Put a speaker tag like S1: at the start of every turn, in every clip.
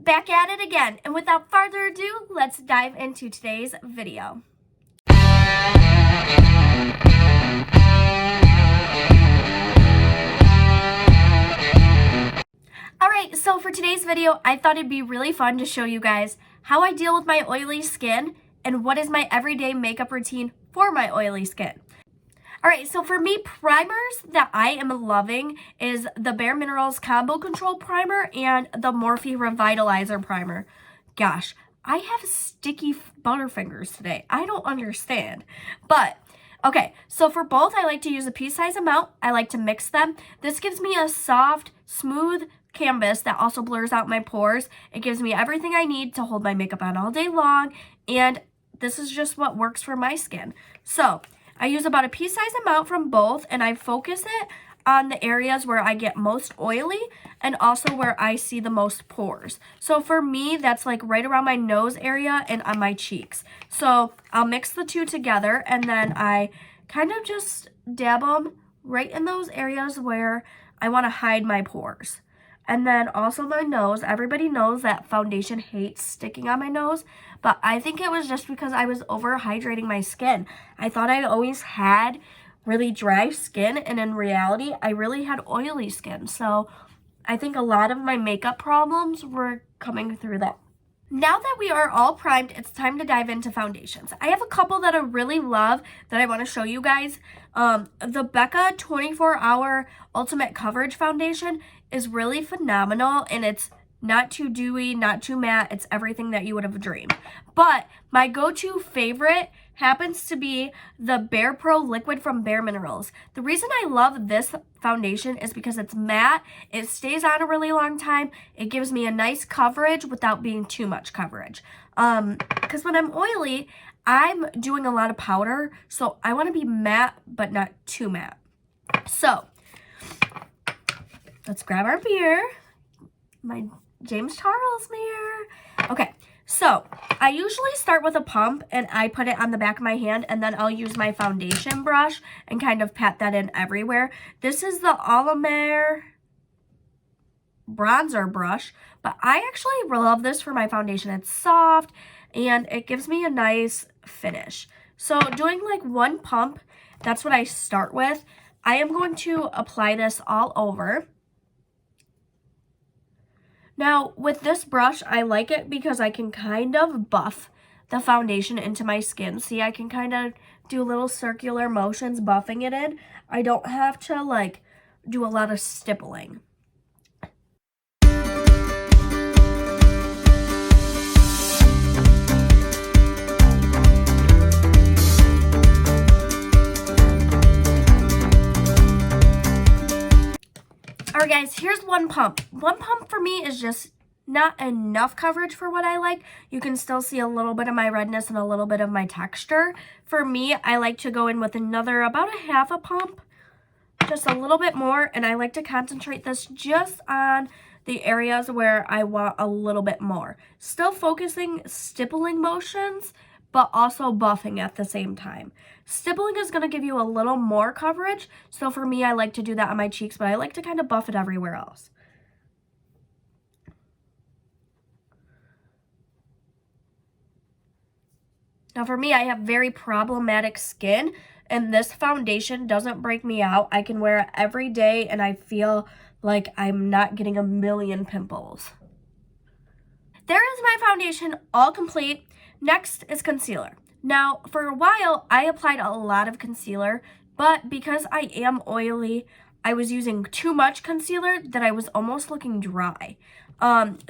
S1: back at it again. And without further ado, let's dive into today's video. Alright, so for today's video, I thought it'd be really fun to show you guys how I deal with my oily skin and what is my everyday makeup routine for my oily skin. Alright, so for me, primers that I am loving is the Bare Minerals Combo Control Primer and the Morphe Revitalizer Primer. Gosh, I have sticky butterfingers today. I don't understand. But, okay, so for both, I like to use a pea-size amount. I like to mix them. This gives me a soft, smooth canvas that also blurs out my pores. It gives me everything I need to hold my makeup on all day long, and this is just what works for my skin. So, I use about a pea-size amount from both, and I focus it on the areas where I get most oily and also where I see the most pores. So for me, that's like right around my nose area and on my cheeks. So I'll mix the two together, and then I kind of just dab them right in those areas where I want to hide my pores. And then also my nose. Everybody knows that foundation hates sticking on my nose, but I think it was just because I was over hydrating my skin. I thought I always had really dry skin, and in reality, I really had oily skin. So I think a lot of my makeup problems were coming through that. Now that we are all primed, it's time to dive into foundations. I have a couple that I really love that I want to show you guys. The Becca 24-Hour Ultimate Coverage Foundation is really phenomenal, and it's not too dewy, not too matte. It's everything that you would have dreamed. But my go-to favorite happens to be the BarePro Liquid from Bare Minerals. The reason I love this foundation is because it's matte, it stays on a really long time, it gives me a nice coverage without being too much coverage. Because when I'm oily, I'm doing a lot of powder, so I want to be matte, but not too matte. So, let's grab our mirror, my James Charles mirror. Okay. So, I usually start with a pump, and I put it on the back of my hand, and then I'll use my foundation brush and kind of pat that in everywhere. This is the Alamere bronzer brush, but I actually love this for my foundation. It's soft, and it gives me a nice finish. So, doing like one pump, that's what I start with. I am going to apply this all over. Now, with this brush, I like it because I can kind of buff the foundation into my skin. See, I can kind of do little circular motions buffing it in. I don't have to, like, do a lot of stippling. Alright guys, here's one pump. One pump for me is just not enough coverage for what I like. You can still see a little bit of my redness and a little bit of my texture. For me, I like to go in with another, about a half a pump, just a little bit more, and I like to concentrate this just on the areas where I want a little bit more. Still focusing stippling motions, but also buffing at the same time. Stippling is going to give you a little more coverage, so for me, I like to do that on my cheeks, but I like to kind of buff it everywhere else. Now for me, I have very problematic skin, and this foundation doesn't break me out. I can wear it every day, and I feel like I'm not getting a million pimples. There is my foundation all complete. Next is concealer. Now, for a while, I applied a lot of concealer, but because I am oily, I was using too much concealer that I was almost looking dry.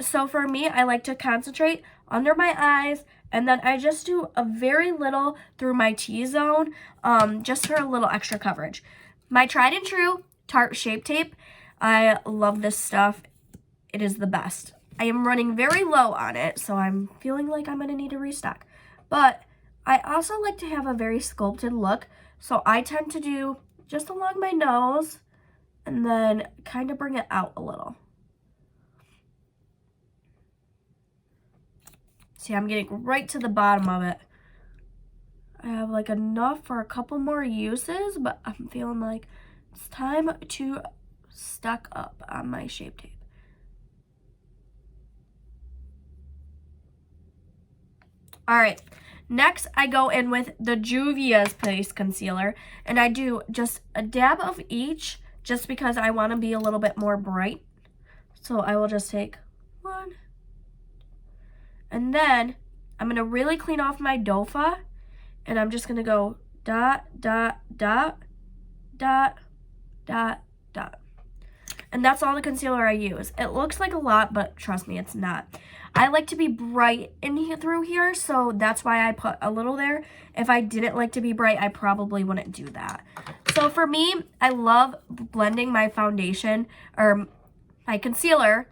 S1: So for me, I like to concentrate under my eyes, and then I just do a very little through my T-zone, just for a little extra coverage. My tried and true Tarte Shape Tape. I love this stuff. It is the best. I am running very low on it, so I'm feeling like I'm going to need a restock. But I also like to have a very sculpted look, so I tend to do just along my nose and then kind of bring it out a little. See, I'm getting right to the bottom of it. I have like enough for a couple more uses, but I'm feeling like it's time to stock up on my Shape Tape. All right, next I go in with the Juvia's Place Concealer, and I do just a dab of each just because I want to be a little bit more bright. So I will just take one, and then I'm going to really clean off my dofa, and I'm just going to go dot, dot, dot, dot, dot, dot. And that's all the concealer I use. It looks like a lot, but trust me, it's not. I like to be bright in here, through here, so that's why I put a little there. If I didn't like to be bright, I probably wouldn't do that. So for me, I love blending my foundation or my concealer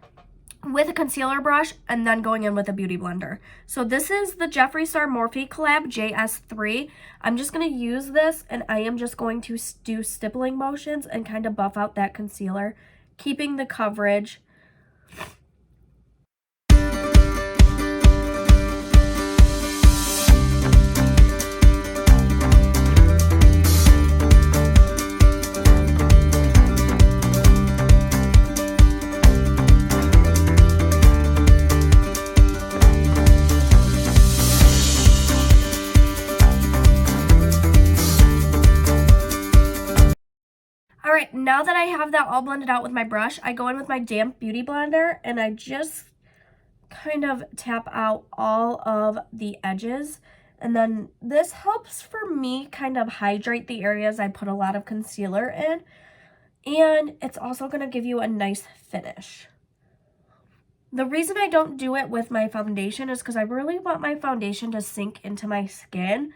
S1: with a concealer brush and then going in with a beauty blender. So this is the Jeffree Star Morphe Collab JS3. I'm just going to use this, and I am just going to do stippling motions and kind of buff out that concealer, keeping the coverage. Alright, now that I have that all blended out with my brush, I go in with my damp beauty blender and I just kind of tap out all of the edges. And then this helps for me kind of hydrate the areas I put a lot of concealer in. And it's also going to give you a nice finish. The reason I don't do it with my foundation is because I really want my foundation to sink into my skin.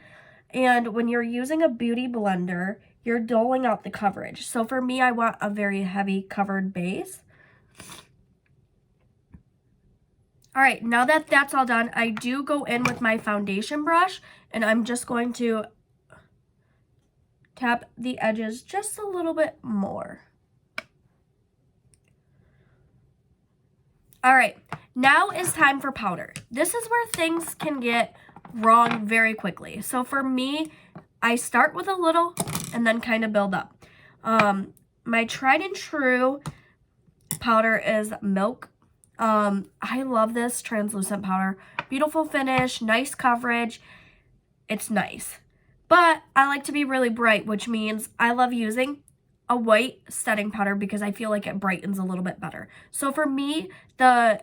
S1: And when you're using a beauty blender, you're doling out the coverage. So for me, I want a very heavy covered base. All right, now that that's all done, I do go in with my foundation brush, and I'm just going to tap the edges just a little bit more. All right, now is time for powder. This is where things can get wrong very quickly. So for me, I start with a little and then kind of build up. My tried and true powder is Milk. I love this translucent powder. Beautiful finish, nice coverage. It's nice. But I like to be really bright, which means I love using a white setting powder because I feel like it brightens a little bit better. So for me, I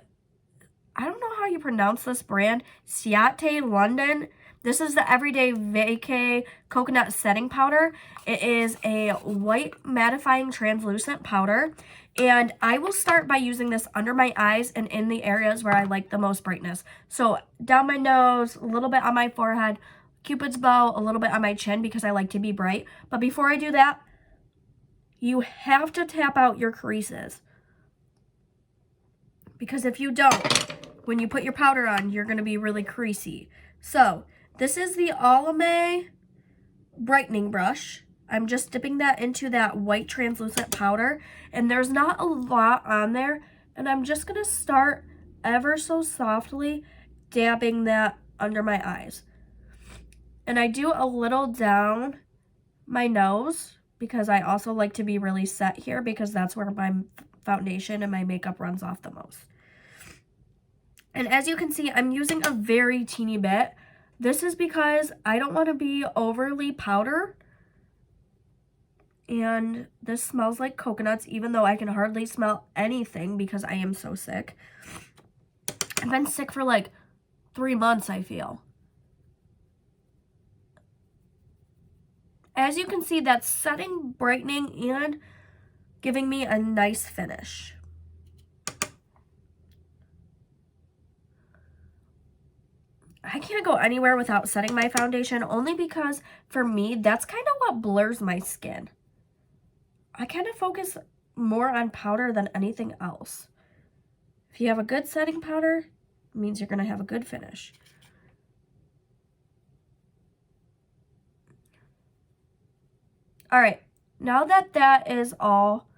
S1: don't know how you pronounce this brand, Ciate London. This is the Everyday Vacay Coconut Setting Powder. It is a white mattifying translucent powder. And I will start by using this under my eyes and in the areas where I like the most brightness. So down my nose, a little bit on my forehead, Cupid's bow, a little bit on my chin because I like to be bright. But before I do that, you have to tap out your creases. Because if you don't, when you put your powder on, you're going to be really creasy. So this is the Alame brightening brush. I'm just dipping that into that white translucent powder, and there's not a lot on there, and I'm just going to start ever so softly dabbing that under my eyes. And I do a little down my nose because I also like to be really set here because that's where my foundation and my makeup runs off the most. And as you can see, I'm using a very teeny bit. This is because I don't want to be overly powder. And this smells like coconuts, even though I can hardly smell anything because I am so sick. I've been sick for like 3 months, I feel. As you can see, that's setting, brightening, and giving me a nice finish. I can't go anywhere without setting my foundation, only because for me, that's kind of what blurs my skin. I kind of focus more on powder than anything else. If you have a good setting powder, it means you're going to have a good finish. All right, now that that is all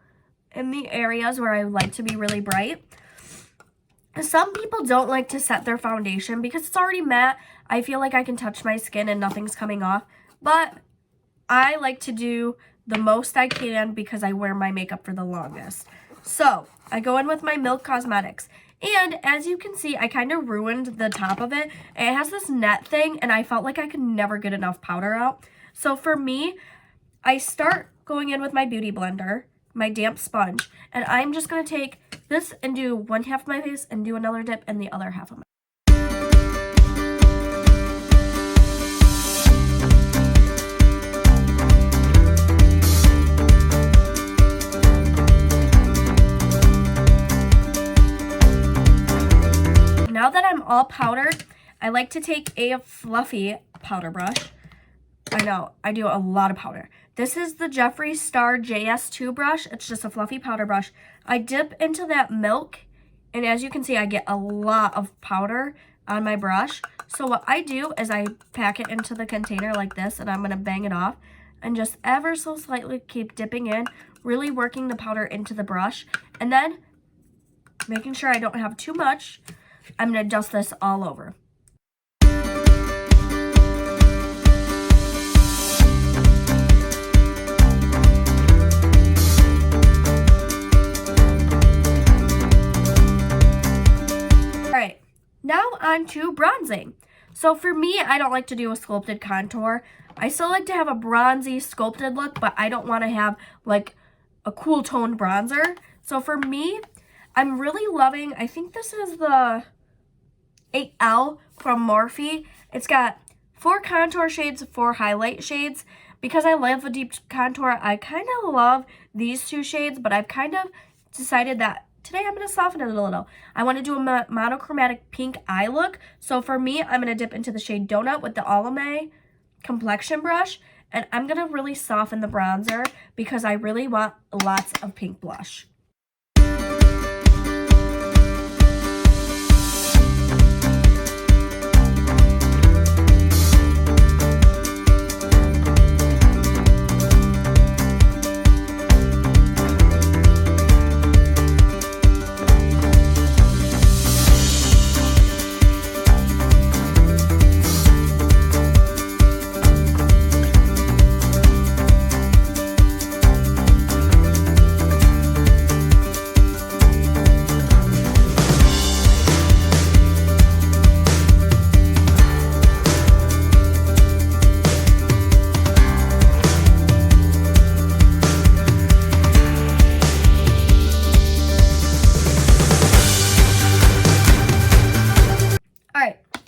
S1: in the areas where I like to be really bright, some people don't like to set their foundation because it's already matte. I feel like I can touch my skin and nothing's coming off, but I like to do the most I can because I wear my makeup for the longest. So I go in with my Milk Cosmetics. And as you can see, I kind of ruined the top of it. It has this net thing, and I felt like I could never get enough powder out. So for me, I start going in with my beauty blender, my damp sponge, and I'm just going to take this and do one half of my face and do another dip in the other half of my face. Now that I'm all powdered, I like to take a fluffy powder brush. I know, I do a lot of powder. This is the Jeffree Star JS2 brush. It's just a fluffy powder brush. I dip into that milk, and as you can see, I get a lot of powder on my brush. So what I do is I pack it into the container like this, and I'm going to bang it off and just ever so slightly keep dipping in, really working the powder into the brush, and then making sure I don't have too much. I'm going to dust this all over. Alright, now on to bronzing. So for me, I don't like to do a sculpted contour. I still like to have a bronzy sculpted look, but I don't want to have like a cool toned bronzer. So for me, I'm really loving, I think this is the 8L from Morphe. It's got 4 contour shades, 4 highlight shades. Because I love a deep contour, I kind of love these 2 shades, but I've kind of decided that today I'm going to soften it a little. I want to do a monochromatic pink eye look. So for me, I'm going to dip into the shade Donut with the Alame complexion brush, and I'm going to really soften the bronzer because I really want lots of pink blush.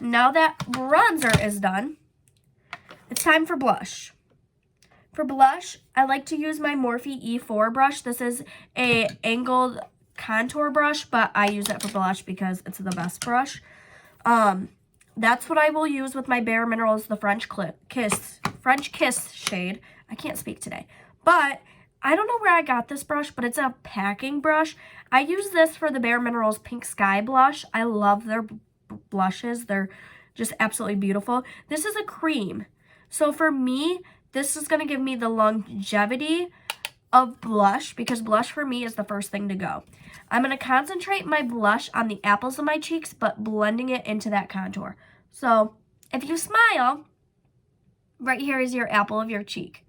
S1: Now that bronzer is done, it's time for blush. For blush, I like to use my Morphe E4 brush. This is a angled contour brush, but I use it for blush because it's the best brush. That's what I will use with my Bare Minerals, the French Kiss shade. I can't speak today. But I don't know where I got this brush, but it's a packing brush. I use this for the Bare Minerals Pink Sky blush. I love their blushes. They're just absolutely beautiful. This is a cream. So for me, this is going to give me the longevity of blush because blush for me is the first thing to go. I'm going to concentrate my blush on the apples of my cheeks, but blending it into that contour. So if you smile, right here is your apple of your cheek.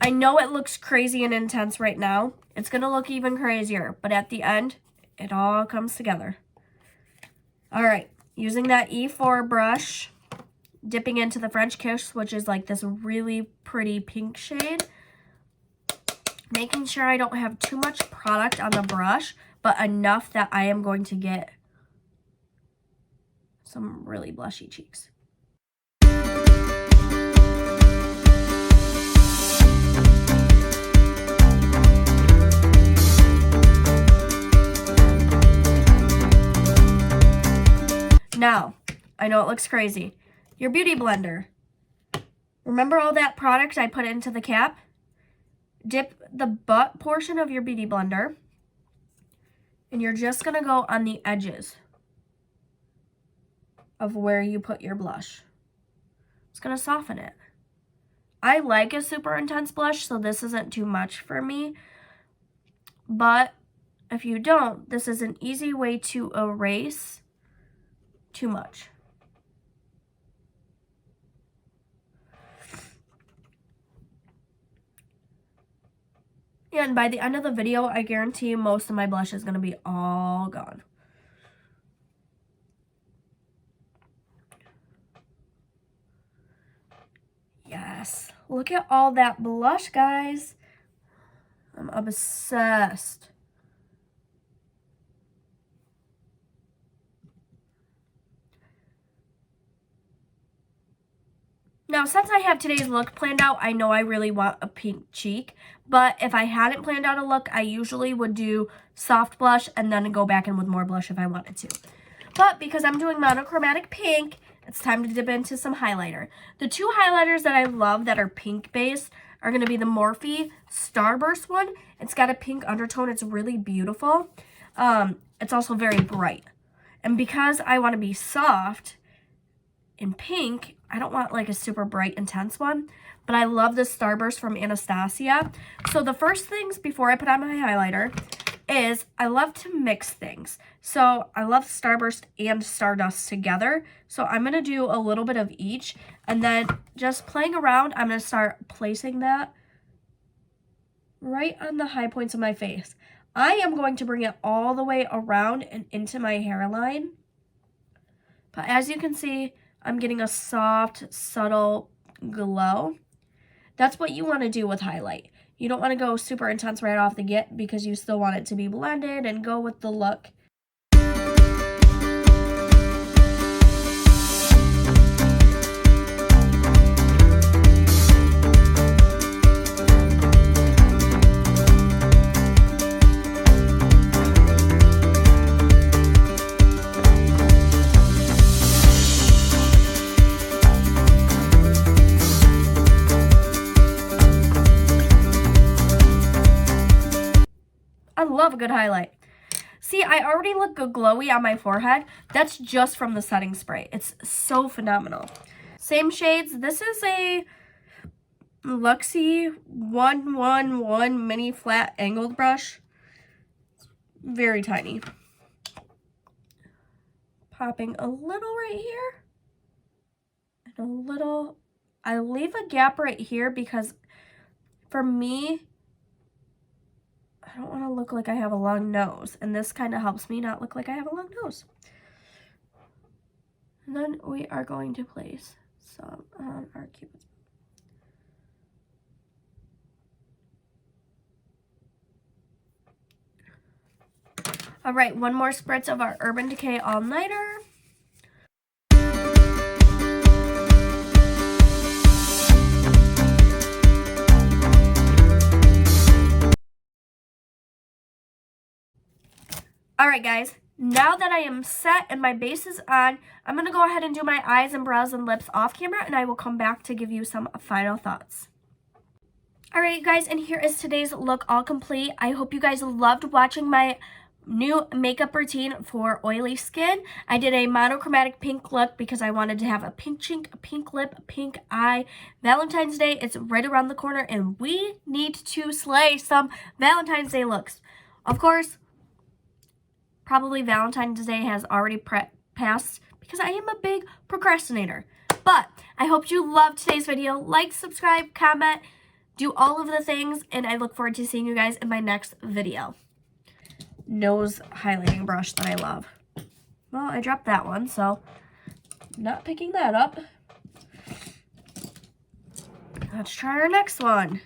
S1: I know it looks crazy and intense right now. It's going to look even crazier, but at the end, it all comes together. All right, using that E4 brush, dipping into the French Kiss, which is like this really pretty pink shade. Making sure I don't have too much product on the brush, but enough that I am going to get some really blushy cheeks. Now, I know it looks crazy. Your beauty blender. Remember all that product I put into the cap? Dip the butt portion of your beauty blender, and you're just going to go on the edges of where you put your blush. It's going to soften it. I like a super intense blush, so this isn't too much for me. But if you don't, this is an easy way to erase too much. And by the end of the video, I guarantee most of my blush is going to be all gone. Yes. Look at all that blush, guys. I'm obsessed. Now, since I have today's look planned out, I know I really want a pink cheek. But if I hadn't planned out a look, I usually would do soft blush and then go back in with more blush if I wanted to. But because I'm doing monochromatic pink, it's time to dip into some highlighter. The two highlighters that I love that are pink based are going to be the Morphe Starburst one. It's got a pink undertone. It's really beautiful. It's also very bright. And because I want to be soft in pink, I don't want like a super bright, intense one. But I love the Starburst from Anastasia. So the first things before I put on my highlighter is I love to mix things. So I love Starburst and Stardust together. So I'm going to do a little bit of each. And then just playing around, I'm going to start placing that right on the high points of my face. I am going to bring it all the way around and into my hairline. But as you can see, I'm getting a soft, subtle glow. That's what you want to do with highlight. You don't want to go super intense right off the get because you still want it to be blended and go with the look. I love a good highlight. See, I already look glowy on my forehead. That's just from the setting spray. It's so phenomenal. Same shades. This is a Luxie 111 mini flat angled brush. Very tiny. Popping a little right here. And a little. I leave a gap right here because for me, I don't want to look like I have a long nose, and this kind of helps me not look like I have a long nose. And then we are going to place some on our Cupid's bow. All right, one more spritz of our Urban Decay All-Nighter. Alright guys, now that I am set and my base is on, I'm going to go ahead and do my eyes and brows and lips off camera, and I will come back to give you some final thoughts. Alright guys, and here is today's look all complete. I hope you guys loved watching my new makeup routine for oily skin. I did a monochromatic pink look because I wanted to have a pink cheek, a pink lip, a pink eye. Valentine's Day is right around the corner, and we need to slay some Valentine's Day looks. Of course, probably Valentine's Day has already passed because I am a big procrastinator. But I hope you loved today's video. Like, subscribe, comment, do all of the things, and I look forward to seeing you guys in my next video. Nose highlighting brush that I love. Well, I dropped that one, so not picking that up. Let's try our next one.